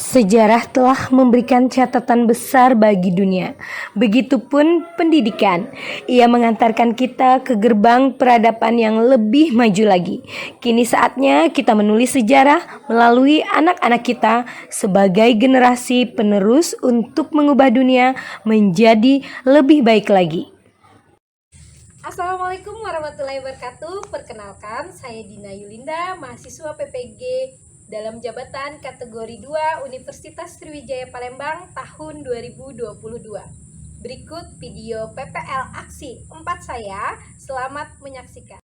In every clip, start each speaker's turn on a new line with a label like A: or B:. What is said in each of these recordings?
A: Sejarah telah memberikan catatan besar bagi dunia. Begitupun pendidikan. Ia mengantarkan kita ke gerbang peradaban yang lebih maju lagi. Kini saatnya kita menulis sejarah melalui anak-anak kita sebagai generasi penerus untuk mengubah dunia menjadi lebih baik lagi.
B: Assalamualaikum warahmatullahi wabarakatuh. Perkenalkan, saya Dina Yulinda, mahasiswa PPG dalam jabatan kategori 2 Universitas Sriwijaya Palembang tahun 2022. Berikut video PPL Aksi 4 saya. Selamat menyaksikan.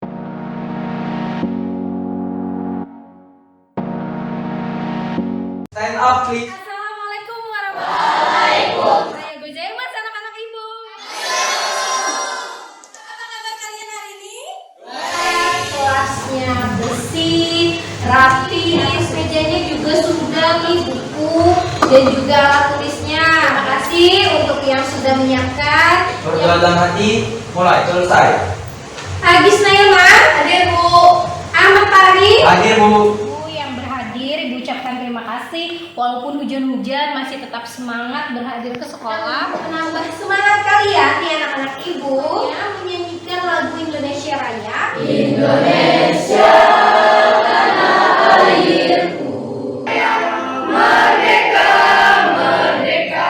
C: Stand up, please.
B: Assalamualaikum warahmatullahi wabarakatuh. Saya Gojaimas, anak-anak ibu. Apa kabar kalian hari ini? Kelasnya bersih, rapi, atas mejanya juga sudah nih buku dan juga alat tulisnya. Terima kasih untuk yang sudah menyiapkan.
C: Berdoa dalam hati, mulai, selesai.
B: Agis Nailman, hadir Bu. Ahmad Tari,
C: Hadir, Bu.
B: Bu yang berhadir, Ibu ucapkan terima kasih. Walaupun hujan-hujan masih tetap semangat berhadir ke sekolah. Menambah semangat kalian nih anak-anak ibu yang menyanyikan lagu Indonesia Raya. Indonesia tanah airku yang merdeka, merdeka.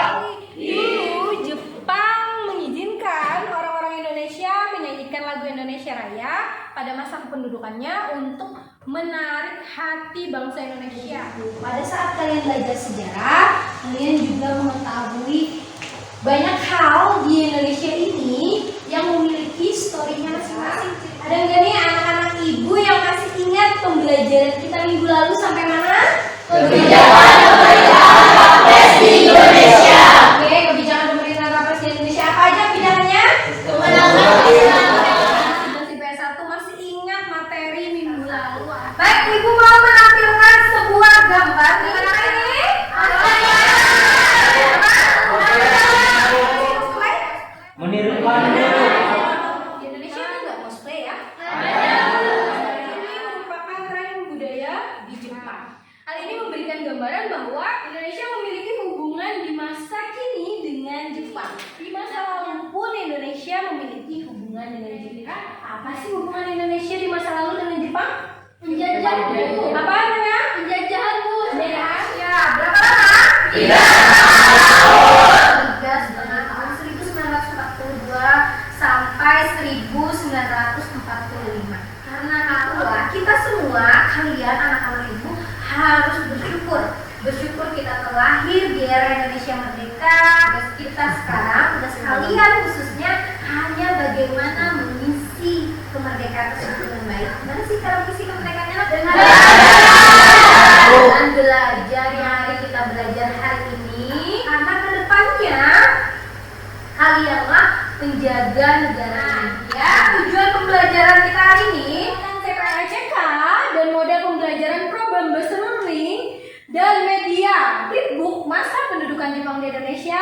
B: Dulu Jepang mengizinkan orang-orang Indonesia menyanyikan lagu Indonesia Raya pada masa kependudukannya untuk menarik hati bangsa Indonesia. Pada saat kalian belajar sejarah, kalian juga mengetahui banyak hal di Indonesia ini yang memiliki historinya masing-masing. Ada nggak nih anak-anak ibu yang masih ingat pembelajaran kita minggu lalu sampai mana? Kebijakan pemerintahan Rapres di Indonesia. Oke, kebijakan pemerintahan Rapres di Indonesia apa aja kebijakannya? Kemenangan PS1 masih ingat materi minggu lalu. Baik, ibu mau menampilkan sebuah gambar. Gimana ini?
C: Menirukan.
B: Di Indonesia ada nggak cosplay ya? Ada. Ini merupakan tren budaya di Jepang. Hal ini memberikan gambaran bahwa Indonesia memiliki hubungan di masa kini dengan Jepang. Di masa lalu pun Indonesia memiliki hubungan dengan Jepang. Apa sih hubungan Indonesia di masa lalu dengan Jepang? Penjajahan, Bu. Apa namanya? Penjajahan, Bu. Ya, berapa lama? 3,5 tahun. 1942 sampai 1945. Karena itulah kita semua, kalian anak-anak ibu harus bersyukur kita terlahir di era Indonesia merdeka. Tugas kita sekarang, tugas kalian khususnya hanya bagaimana mengisi kemerdekaan tersebut dengan baik. Gimana sih cara mengisi kemerdekaannya? Dengan belajar yang hari kita belajar hari ini, karena kedepannya kalianlah penjaga negara ini. Ya, tujuan pembelajaran kita hari ini CPLCK dan model pembelajaran problem bahasa learning dan media Flipbook masa pendudukan Jepang di Indonesia.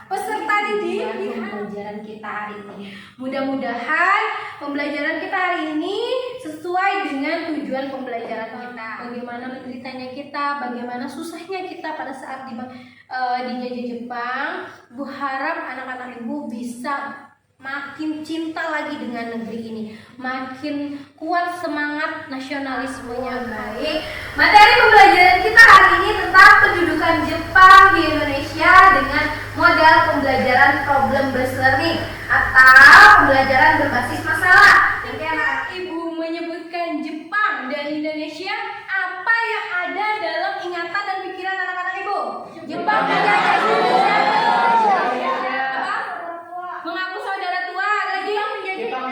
B: Peserta didik di pembelajaran kita hari ini. Mudah-mudahan pembelajaran kita hari ini sesuai dengan tujuan pembelajaran kita. Bagaimana menderitanya kita, bagaimana susahnya kita pada saat dijajah Jepang. Bu harap anak-anak ibu bisa makin cinta lagi dengan negeri ini, makin kuat semangat nasionalismenya. Baik, materi pembelajaran kita hari ini tentang pendudukan Jepang di Indonesia dengan modal pembelajaran problem based learning atau pembelajaran berbasis masalah. Nanti anak-anak ibu menyebutkan Jepang dan Indonesia, apa yang ada dalam ingatan dan pikiran anak-anak ibu? Jepang menjajah Indonesia. Mengaku saudara tua lagi. Jepang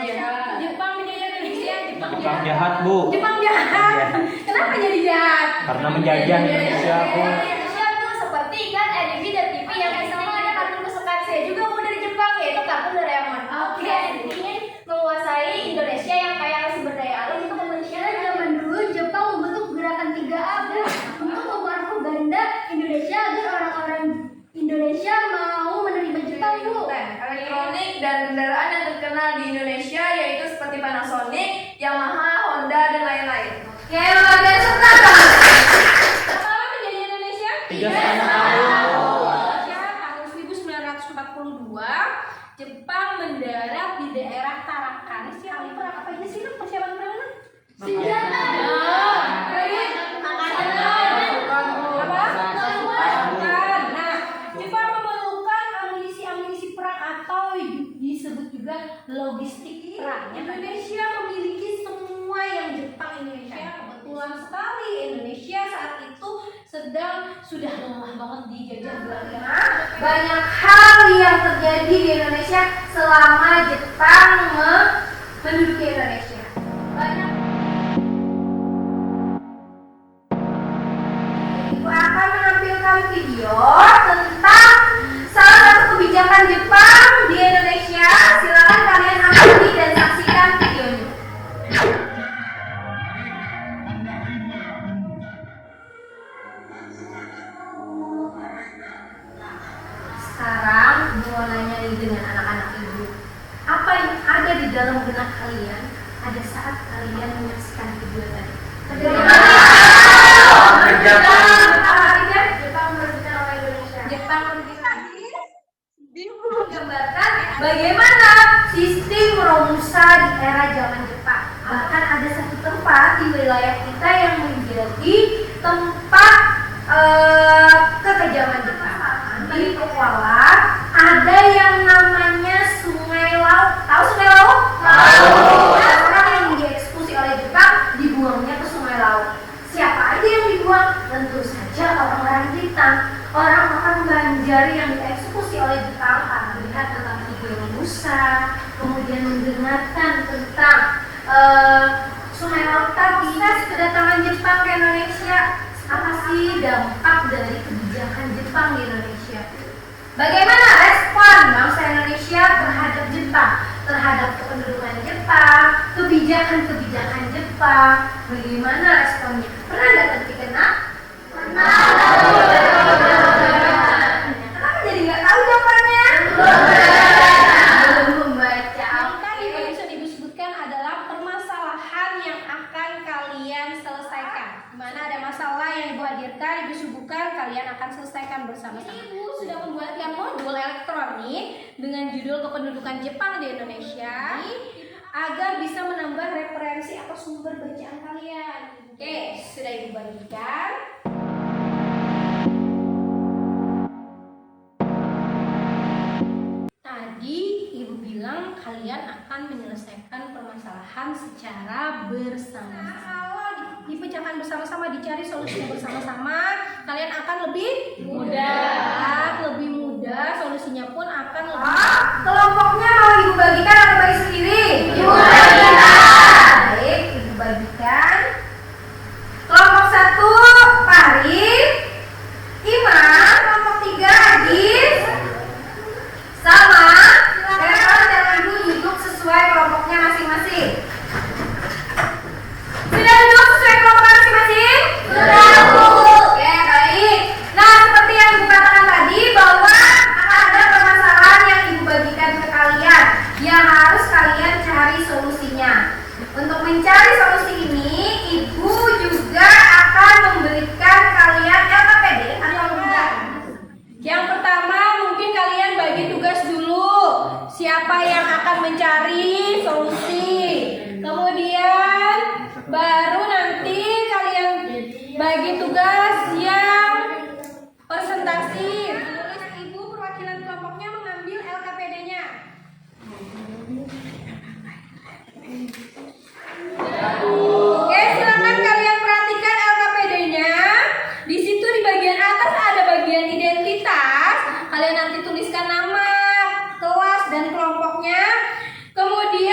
B: menjajah Indonesia.
C: Jepang jahat, Bu.
B: Jepang jahat. Kenapa jadi jahat?
C: Karena menjajah Indonesia, Bu.
B: Indonesia tuh seperti kan anime dan TV yang sama ada kartun kesukaan saya juga mau dari Jepang, yaitu kartun Doraemon. Oke, ingin menguasai Indonesia yang kaya sumber daya alam itu Indonesia. Zaman dulu Jepang membentuk gerakan 3A untuk memperpropaganda Indonesia agar orang-orang Indonesia mau menerima Jepang, Bu.
D: Elektronik dan kendaraan yang terkenal di Indonesia yaitu seperti Panasonic, Yamaha, Honda, dan lain-lain.
B: Oke, luar biasa. Berapa lama menjadi Indonesia?
C: 3,5
B: Jepang mendarat di daerah Tarakan. Siapa perang apa aja sih? Persiapan perang?
D: Senjata.
B: Nah, Jepang memerlukan amunisi perang atau disebut juga logistik perang. Indonesia memiliki semua yang Jepang Indonesia. Kebetulan sekali Indonesia saat itu sudah lelah banget dijajah Belanda. Banyak hal yang terjadi di Indonesia selama Jepang menduduki Indonesia. Ibu akan menampilkan video tentang salah satu kebijakan Jepang di Indonesia. Silakan kalian amati dan saksikan videonya. Sekarang ibu mau nanya nih dengan anak-anak ibu, apa yang ada di dalam benak kalian pada saat kalian menyaksikan video tadi? Jepang berbicara sama Indonesia. Jepang berbicara. Menggambarkan bagaimana sistem Romusa di era zaman Jepang. Bahkan ada satu tempat di wilayah kita yang menjadi tempat kekejaman Jepang. Di Tokugawa ada yang namanya Sungai Laut. Tahu Sungai Laut? Tahu. Orang yang dieksekusi oleh Jepang dibuangnya ke Sungai Laut. Siapa aja yang dibuang? Tentu saja orang-orang kita, orang-orang Banjar yang dieksekusi oleh Jepang karena melihat tentang video Romusa, kemudian mendengarkan tentang Sungai Laut tadi. Kedatangan Jepang ke Indonesia, apa sih dampak dari kebijakan Jepang di Indonesia? Bagaimana respon bangsa Indonesia terhadap Jepang, terhadap kependudukan Jepang, kebijakan-kebijakan Jepang? Bagaimana responnya? Pernah nggak terkena? Pernah. Kenapa jadi nggak tahu jawabannya? Belum membaca. Tadi yang bisa ibu sebutkan adalah permasalahan yang akan kalian selesaikan. Di mana ada masalah yang ibu hadirkan, ibu sebutkan, kalian akan selesaikan bersama-sama. Ibu sudah membuatkan modul elektronik dengan judul kependudukan Jepang di Indonesia agar bisa menambah referensi atau sumber bacaan kalian. Oke, sudah ibu bagikan. Tadi ibu bilang kalian akan menyelesaikan permasalahan secara bersama-sama. Dipecahkan bersama-sama, dicari solusinya bersama-sama, kalian akan lebih mudah. Lebih mudah, solusinya pun akan lebih. Kelompoknya mau ibu bagikan atau bagi sendiri? Ibu bagikan. Baik, ibu bagikan. Kelompok 1 Fahri, Imam, kelompok 3 Adis. Sama, silakan dan ibu duduk sesuai kelompoknya masing-masing. Sudah duduk sesuai kelompok masing-masing? Sudah, Bu. Oke, baik. Nah, seperti yang ibu katakan tadi bahwa ada permasalahan yang ibu bagikan ke kalian yang harus kalian cari solusinya. Untuk mencari solusi ini, ibu juga akan memberikan kalian LKPD atau enggak. Yang pertama, mungkin kalian bagi tugas dulu. Siapa yang akan mencari solusi? Kemudian baru nanti kalian bagi tugas yang presentasi. Menulis ibu perwakilan kelompoknya mengambil LKPD-nya. Oke, silakan kalian perhatikan LKPD-nya. Di situ di bagian atas ada bagian identitas. Kalian nanti tuliskan nama, kelas dan kelompoknya. Kemudian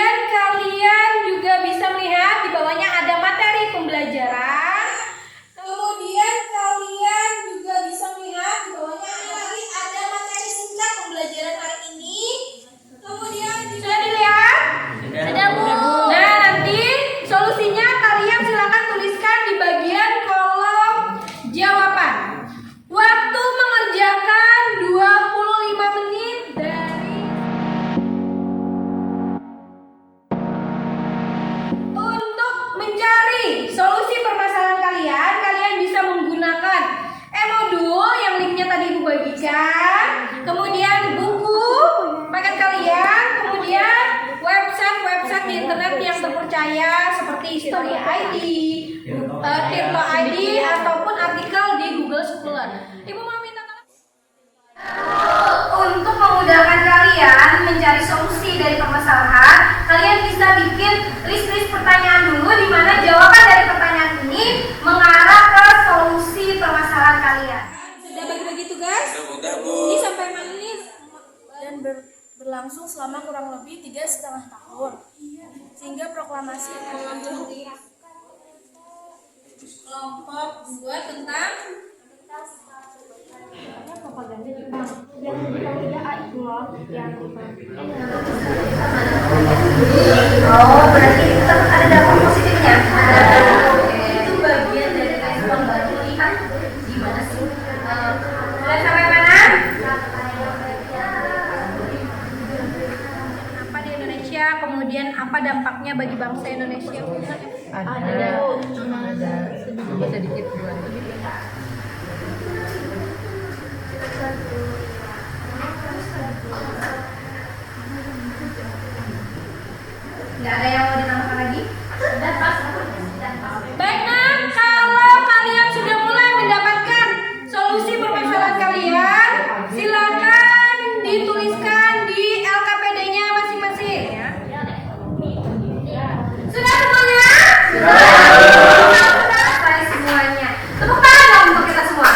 B: percaya seperti Historia ID, Tirto ID, ataupun artikel di Google Scholar. Ibu mau minta tolong? Untuk memudahkan kalian mencari solusi dari permasalahan, kalian bisa bikin list-list pertanyaan dulu di mana jawaban dari pertanyaan ini mengarah ke solusi permasalahan kalian. Sudah bagi-bagi tugas? Ini sampai mana nih?
D: Dan berlangsung selama kurang lebih 3,5 tahun, sehingga proklamasi mengambil
B: Kelompok 2 tentang propaganda Jepang. Yang kita tidak itu loh, yang
A: Oh, berarti tetap ada dampak positifnya.
B: itu bagian dari respon baru. Lihat gimana sih?
A: Mulai sampai mana?
B: Apa di Indonesia, kemudian apa dampaknya bagi bangsa Indonesia?
E: sedikit buat
B: Nggak ada yang mau ditambahkan lagi? Baik, nah, kalau kalian sudah mulai mendapatkan solusi permasalahan kalian, silakan dituliskan di LKPD-nya masing-masing. Sudah semuanya? Selesai semuanya. Tepuk tangan dong untuk kita semua.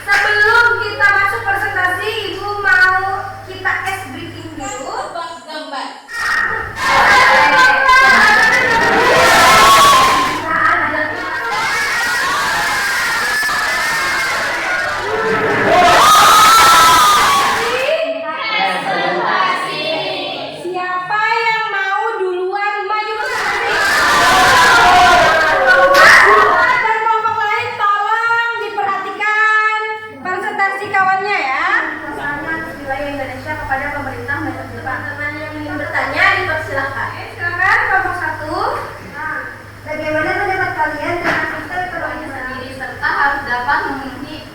B: Sebelum kita masuk presentasi, Ibu mau kita case briefing dulu.
D: gambar.
B: Siapa yang mau duluan maju presentasi? Dan kelompok lain tolong diperhatikan presentasi kawannya ya.
A: Pasangan wilayah Indonesia kepada pemerintah Metode Jepang. Teman yang ingin bertanya dipersilakan.
B: Silakan kelompok 1.
A: Bagaimana pendapat kalian tentang sistem ekonomi sendiri serta harus dapat memenuhi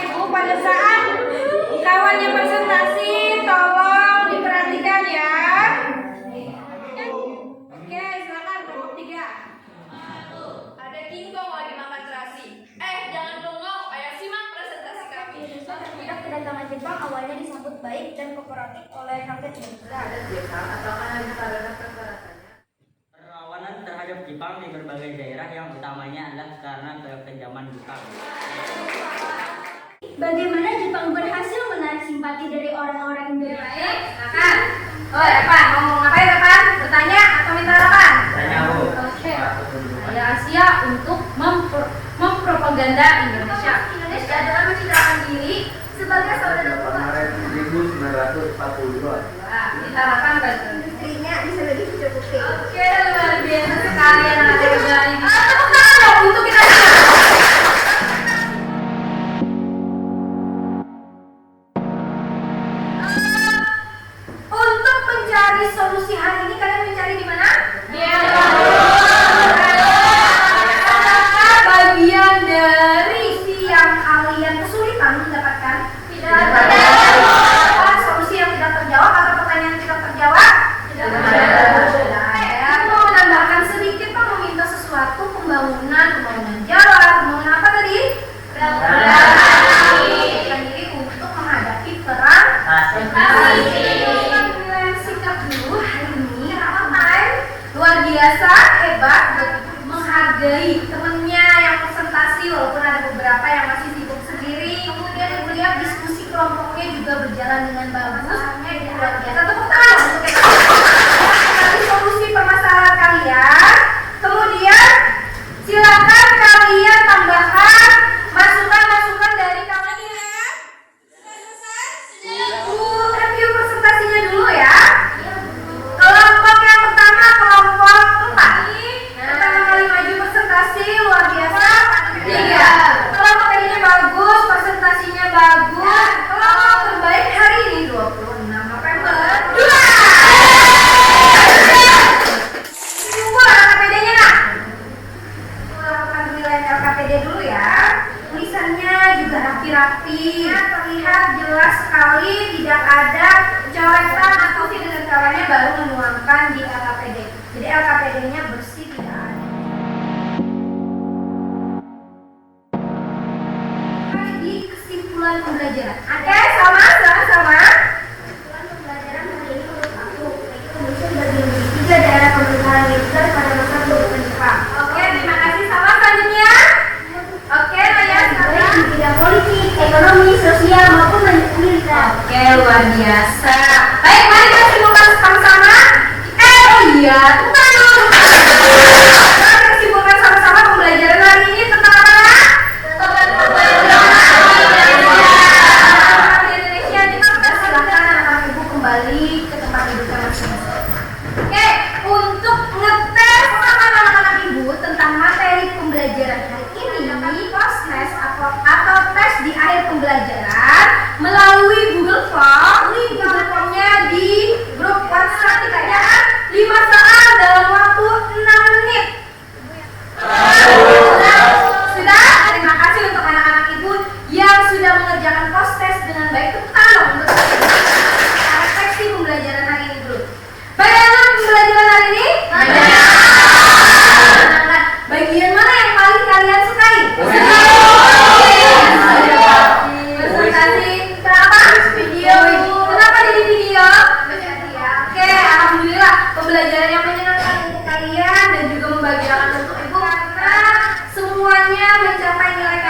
B: Ibu, pada saat kawannya presentasi tolong diperhatikan ya. Oke, silakan kelompok 3.
D: Ada King Kong lagi makan terasi. Jangan bengong, ayo simak presentasi kami.
F: Tidak kedatangan Jepang awalnya disambut baik dan kooperatif oleh rakyat Indonesia.
G: Perlawanan terhadap Jepang di berbagai daerah yang utamanya adalah karena kekejaman Jepang.
F: Bagaimana Jepang berhasil menarik simpati dari orang-orang Indonesia?
B: Baik, silakan. Oh, Evan, mau ngapain Evan? Bertanya atau minta harapan?
G: Tanya Bu.
B: Oke. Saya Asia untuk mempropaganda Indonesia.
F: Indonesia adalah mencitrakan diri sebagai saudara pura.
H: Maret 1942.
B: Wah, minta harapan kan?
F: Industrinya bisa lebih mencukupi.
B: Oke, luar biasa sekali anak-anak muda ini. Tepuk tangan dong untuk kita semua. Untuk mencari solusi hari ini kalian mencari di mana? Apakah bagian dari yang kalian kesulitan mendapatkan? Tidak ada. Apa solusi yang tidak terjawab atau pertanyaan yang tidak terjawab? Tidak ada. Aku mau menambahkan sedikit, Pak, meminta sesuatu, pembangunan jalan, pembangunan apa tadi? Menyiapkan diri untuk menghadapi perang. Sikap dulu hari ini, apa luar biasa, hebat, menghargai temennya yang presentasi walaupun ada beberapa yang masih sibuk sendiri. Kemudian ibu lihat diskusi kelompoknya juga berjalan dengan bagus. Luar biasa, tepuk tangan untuk kita. Cari solusi permasalahan kalian. Kemudian silakan kalian tambahkan masukan-masukan dari kalian ya. Review presentasinya dulu ya. Kelompok yang pertama, kelompok 4. Pertama kali maju presentasi, luar biasa. 3. Kelompok tadinya bagus, presentasinya bagus. Kelompok terbaik hari ini 26 November. 2. Tunggu LKPD-nya nak. Lakukan penilaian LKPD dulu ya. Tulisannya juga rapi-rapi. Terlihat jelas sekali, tidak ada coretan atau dengan kawannya baru menuangkan di LKPD. Jadi LKPD-nya bersih, tidak ada. Di kesimpulan pembelajaran. Oke, sama.
F: Kesimpulan pembelajaran hari ini menurut aku, Indonesia dibagi menjadi 3 daerah pemerintahan militer pada masa pemerintahan Jepang.
B: Oke, terima kasih. Sama selanjutnya. Oke, Naya,
F: Baik di bidang politik, ekonomi, sosial maupun militer.
B: Oke, luar biasa. Baik, mari kita simpulkan sama-sama. Oh iya, bukan dulu. Mari kita simpulkan sama-sama pembelajaran hari ini tentang apa? Indonesia. Kita silakan anak-anak ibu kembali ke tempat duduknya masing-masing. Oke, untuk ngetes sama anak-anak ibu tentang materi pembelajaran hari ini, post-test atau tes di akhir pembelajaran melalui Google Form. Link Google Form-nya di grup WhatsApp kita ya. 5 soal dalam waktu 6 menit. Sudah? Terima kasih untuk anak-anak ibu yang sudah mengerjakan post-test dengan baik. Tepuk tangan untuk refleksi pembelajaran hari ini dulu. Bagaimana pembelajaran hari ini? Bagian mana yang paling kalian sukai? Presentasi. Kenapa? Video. Kenapa jadi video? Oke, alhamdulillah pembelajaran yang menyenangkan untuk kalian dan juga membahagiakan untuk ibu karena semuanya mencapai nilai